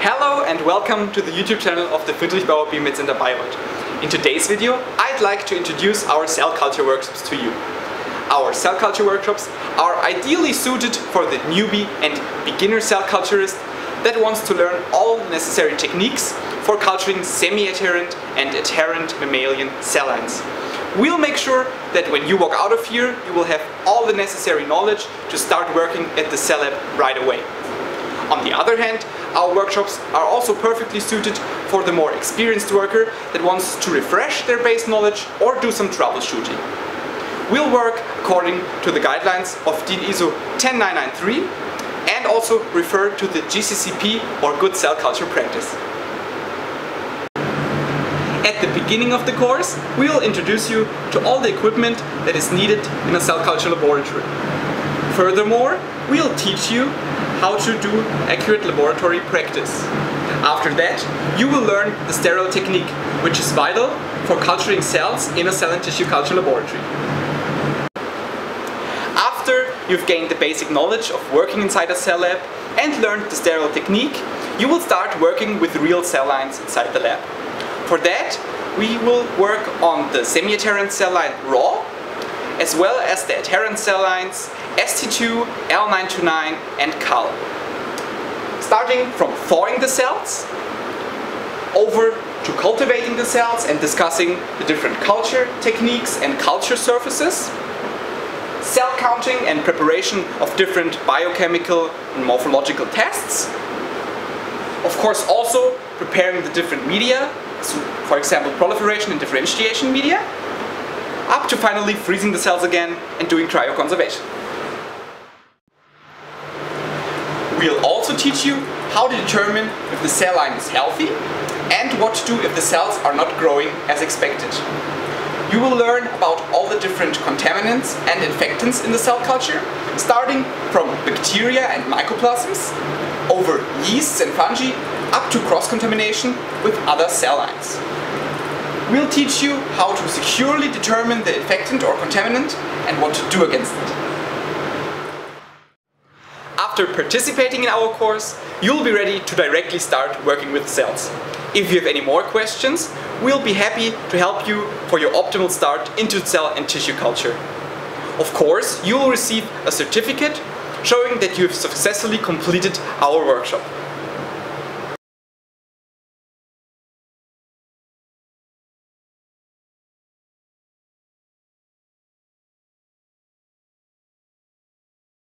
Hello and welcome to the YouTube channel of the Friedrich-Baur Biomedicine Bayreuth. In today's video, I'd like to introduce our cell culture workshops to you. Our cell culture workshops are ideally suited for the newbie and beginner cell culturist that wants to learn all necessary techniques for culturing semi-adherent and adherent mammalian cell lines. We'll make sure that when you walk out of here, you will have all the necessary knowledge to start working at the cell lab right away. On the other hand, our workshops are also perfectly suited for the more experienced worker that wants to refresh their base knowledge or do some troubleshooting. We'll work according to the guidelines of DIN ISO 10993 and also refer to the GCCP or Good Cell Culture Practice. At the beginning of the course, we will introduce you to all the equipment that is needed in a cell culture laboratory. Furthermore, we'll teach you how to do accurate laboratory practice. After that, you will learn the sterile technique, which is vital for culturing cells in a cell and tissue culture laboratory. After you've gained the basic knowledge of working inside a cell lab and learned the sterile technique, you will start working with real cell lines inside the lab. For that, we will work on the semi-adherent cell line raw, as well as the adherent cell lines ST2, L929 and CAL. Starting from thawing the cells, over to cultivating the cells and discussing the different culture techniques and culture surfaces, cell counting and preparation of different biochemical and morphological tests, of course also preparing the different media, so for example proliferation and differentiation media, up to finally freezing the cells again and doing cryoconservation. We'll also teach you how to determine if the cell line is healthy and what to do if the cells are not growing as expected. You will learn about all the different contaminants and infectants in the cell culture, starting from bacteria and mycoplasms, over yeasts and fungi, up to cross-contamination with other cell lines. We'll teach you how to securely determine the infectant or contaminant and what to do against it. After participating in our course, you'll be ready to directly start working with cells. If you have any more questions, we'll be happy to help you for your optimal start into cell and tissue culture. Of course, you will receive a certificate showing that you have successfully completed our workshop.